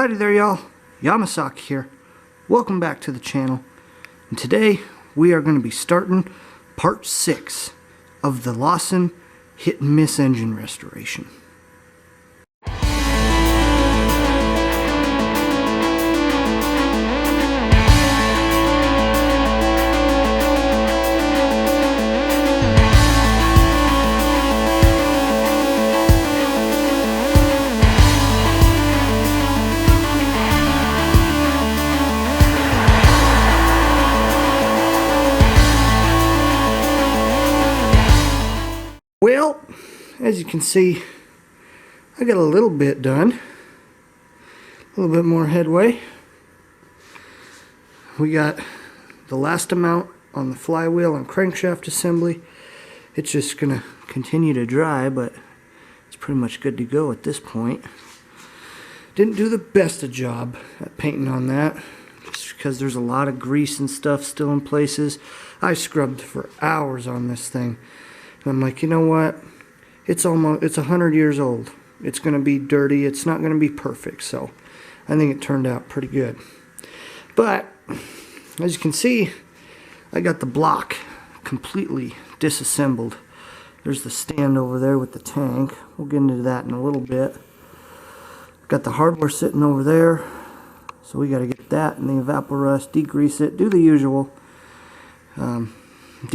Howdy there, y'all. Yamasaki here. Welcome back to the channel. And today we are going to be starting part 6 of the Lauson hit and miss engine restoration. Well, as you can see, I got a little bit done. A little bit more headway. We got the last amount on the flywheel and crankshaft assembly. It's just going to continue to dry, but it's pretty much good to go at this point. Didn't do the best of job at painting on that, just because there's a lot of grease and stuff still in places. I scrubbed for hours on this thing. And I'm like, you know what? It's 100 years old. It's going to be dirty. It's not going to be perfect. So I think it turned out pretty good. But as you can see, I got the block completely disassembled. There's the stand over there with the tank. We'll get into that in a little bit. Got the hardware sitting over there. So we got to get that in the evaporust, degrease it, do the usual. Do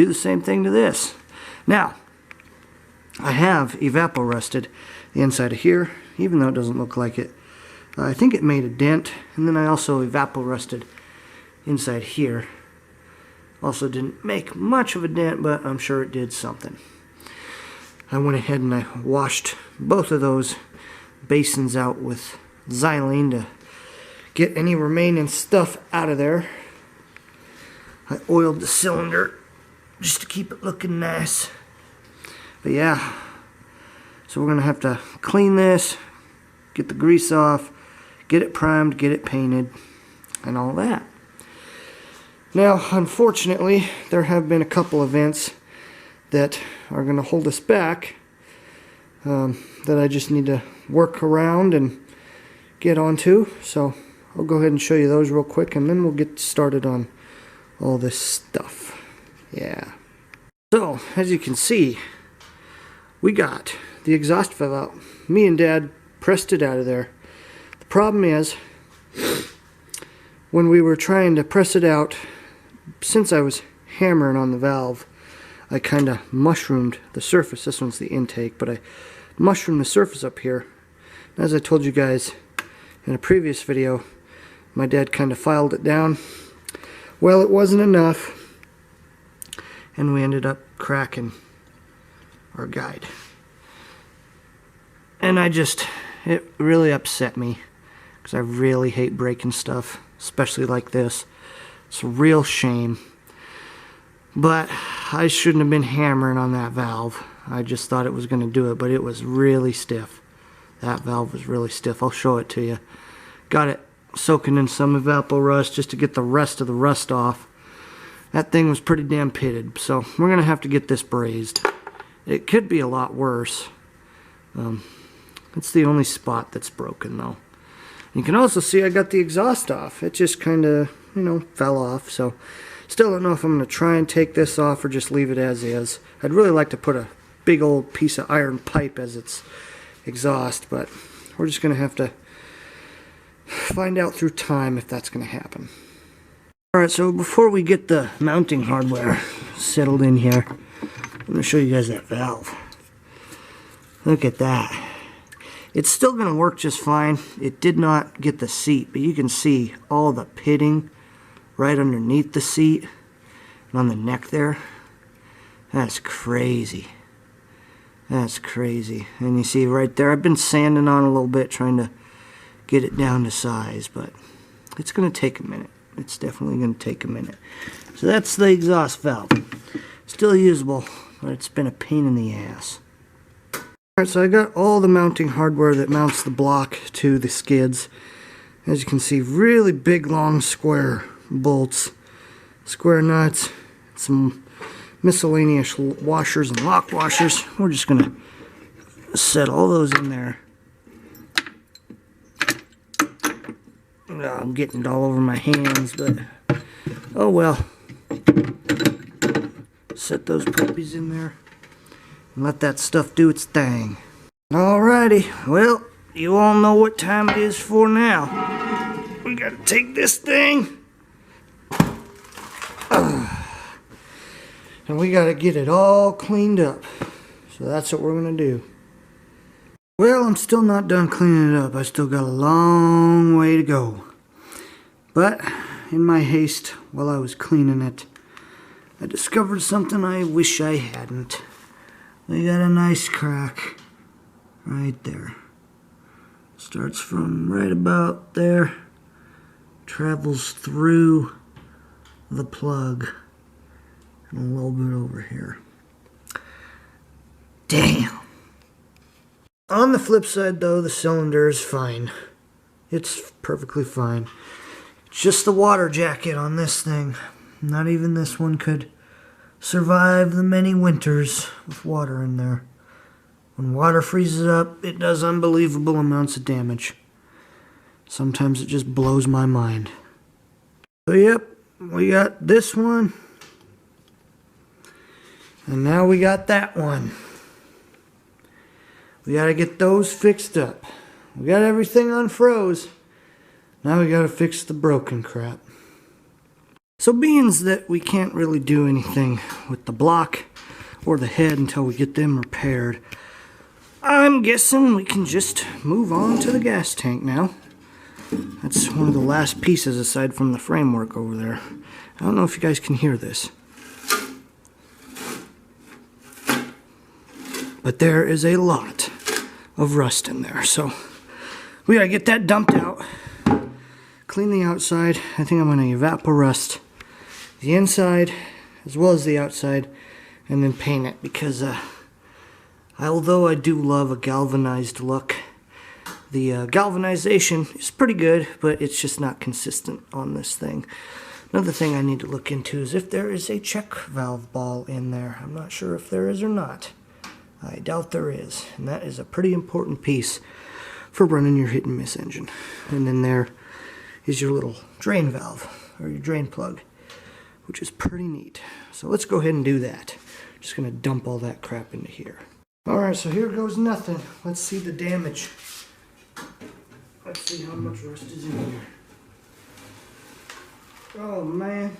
the same thing to this. Now, I have evaporusted the inside of here, even though it doesn't look like it. I think it made a dent, and then I also evaporusted inside here. Also didn't make much of a dent, but I'm sure it did something. I went ahead and I washed both of those basins out with xylene to get any remaining stuff out of there. I oiled the cylinder just to keep it looking nice. But yeah, so we're going to have to clean this, get the grease off, get it primed, get it painted, and all that. Now, unfortunately, there have been a couple events that are going to hold us back, that I just need to work around and get onto. So I'll go ahead and show you those real quick, and then we'll get started on all this stuff. Yeah. So, as you can see, we got the exhaust valve out. Me and Dad pressed it out of there. The problem is, when we were trying to press it out, since I was hammering on the valve, I kind of mushroomed the surface. This one's the intake, but I mushroomed the surface up here. As I told you guys in a previous video, my dad kind of filed it down. Well, it wasn't enough, and we ended up cracking our guide. And it really upset me, because I really hate breaking stuff, especially like this. It's a real shame. But I shouldn't have been hammering on that valve. I just thought it was going to do it, but it was really stiff. That valve was really stiff. I'll show it to you. Got it soaking in some evaporust just to get the rest of the rust off. That thing was pretty damn pitted, so we're going to have to get this brazed. It could be a lot worse. It's the only spot that's broken, though. You can also see I got the exhaust off. It just kind of, fell off. So still don't know if I'm going to try and take this off or just leave it as is. I'd really like to put a big old piece of iron pipe as its exhaust, but we're just going to have to find out through time if that's going to happen. Alright, so before we get the mounting hardware settled in here, I'm going to show you guys that valve. Look at that. It's still going to work just fine. It did not get the seat, but you can see all the pitting right underneath the seat and on the neck there. That's crazy. That's crazy. And you see right there, I've been sanding on a little bit trying to get it down to size, but it's going to take a minute. It's definitely going to take a minute. So that's the exhaust valve. Still usable, but it's been a pain in the ass. Alright, so I got all the mounting hardware that mounts the block to the skids. As you can see, really big, long, square bolts, square nuts, some miscellaneous washers and lock washers. We're just going to set all those in there. I'm getting it all over my hands, but oh well. Set those puppies in there and let that stuff do its thing. Alrighty, well, you all know what time it is for now. We gotta take this thing and we gotta get it all cleaned up. So that's what we're gonna do. Well, I'm still not done cleaning it up. I still got a long way to go. But in my haste, while I was cleaning it, I discovered something I wish I hadn't. We got a nice crack right there. Starts from right about there, travels through the plug, and a little bit over here. Damn. On the flip side though, the cylinder is fine. It's perfectly fine. It's just the water jacket on this thing. Not even this one could survive the many winters with water in there. When water freezes up, it does unbelievable amounts of damage. Sometimes it just blows my mind. So yep, we got this one. And now we got that one. We gotta get those fixed up. We got everything unfroze. Now we gotta fix the broken crap. So being that we can't really do anything with the block or the head until we get them repaired, I'm guessing we can just move on to the gas tank now. That's one of the last pieces aside from the framework over there. I don't know if you guys can hear this, but there is a lot of rust in there, so we gotta get that dumped out, clean the outside. I think I'm gonna evaporust the inside as well as the outside and then paint it, because although I do love a galvanized look, the galvanization is pretty good, but it's just not consistent on this thing. Another thing I need to look into is if there is a check valve ball in there. I'm not sure if there is or not. I doubt there is, and that is a pretty important piece for running your hit and miss engine. And then there is your little drain valve, or your drain plug, which is pretty neat. So let's go ahead and do that. Just gonna dump all that crap into here. Alright, so here goes nothing. Let's see the damage. Let's see how much rust is in here. Oh man.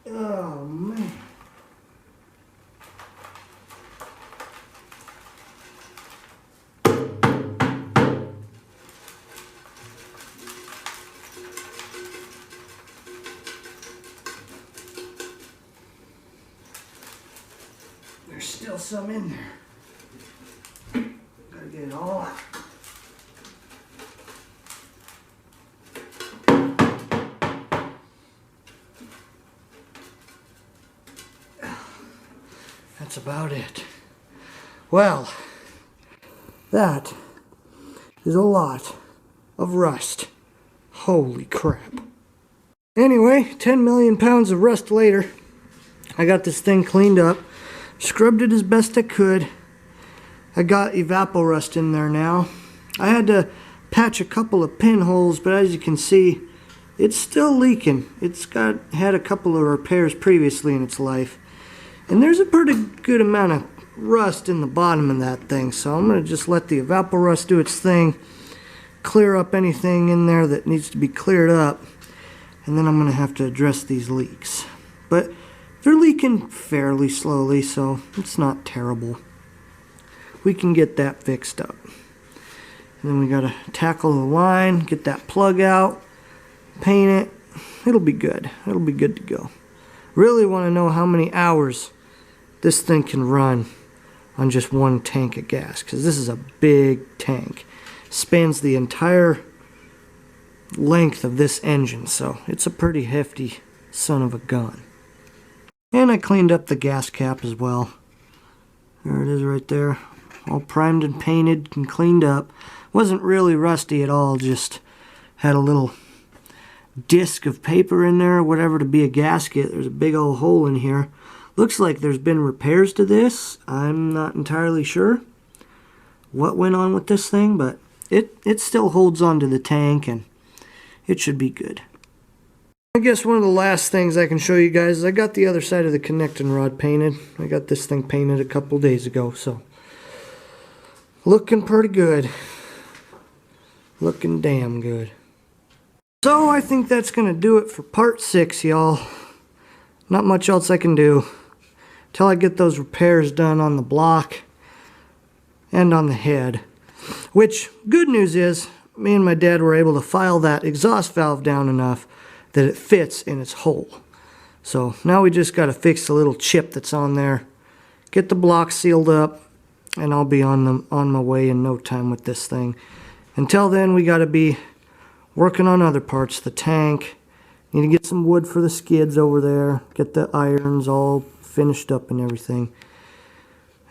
Oh man. There's still some in there. Gotta get it all out. That's about it. Well, that is a lot of rust. Holy crap. Anyway, 10 million pounds of rust later, I got this thing cleaned up. Scrubbed it as best I could. I got evaporust in there now. I had to patch a couple of pinholes, but as you can see, it's still leaking. It's had a couple of repairs previously in its life. And there's a pretty good amount of rust in the bottom of that thing, so I'm going to just let the evaporust do its thing, clear up anything in there that needs to be cleared up, and then I'm going to have to address these leaks. But they're leaking fairly slowly, so it's not terrible. We can get that fixed up. And then we gotta tackle the line, get that plug out, paint it. It'll be good. It'll be good to go. Really want to know how many hours this thing can run on just one tank of gas, because this is a big tank. Spans the entire length of this engine, so it's a pretty hefty son of a gun. And I cleaned up the gas cap as well. There it is right there. All primed and painted and cleaned up. Wasn't really rusty at all, just had a little disc of paper in there, whatever, to be a gasket. There's a big old hole in here. Looks like there's been repairs to this. I'm not entirely sure what went on with this thing, but it still holds onto the tank, and it should be good. I guess one of the last things I can show you guys is I got the other side of the connecting rod painted. I got this thing painted a couple days ago, so looking pretty good. Looking damn good. So I think that's going to do it for part 6, y'all. Not much else I can do till I get those repairs done on the block and on the head. Which, good news is, me and my dad were able to file that exhaust valve down enough that it fits in its hole. So now we just got to fix the little chip that's on there, get the block sealed up, and I'll be on my way in no time with this thing. Until then, we got to be working on other parts, the tank. Need to get some wood for the skids over there, get the irons all finished up and everything.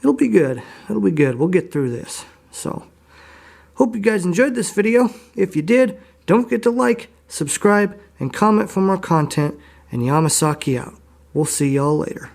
It'll be good. It'll be good. We'll get through this. So, hope you guys enjoyed this video. If you did, don't forget to like, subscribe, and comment for more content. And Yamasaki out. We'll see y'all later.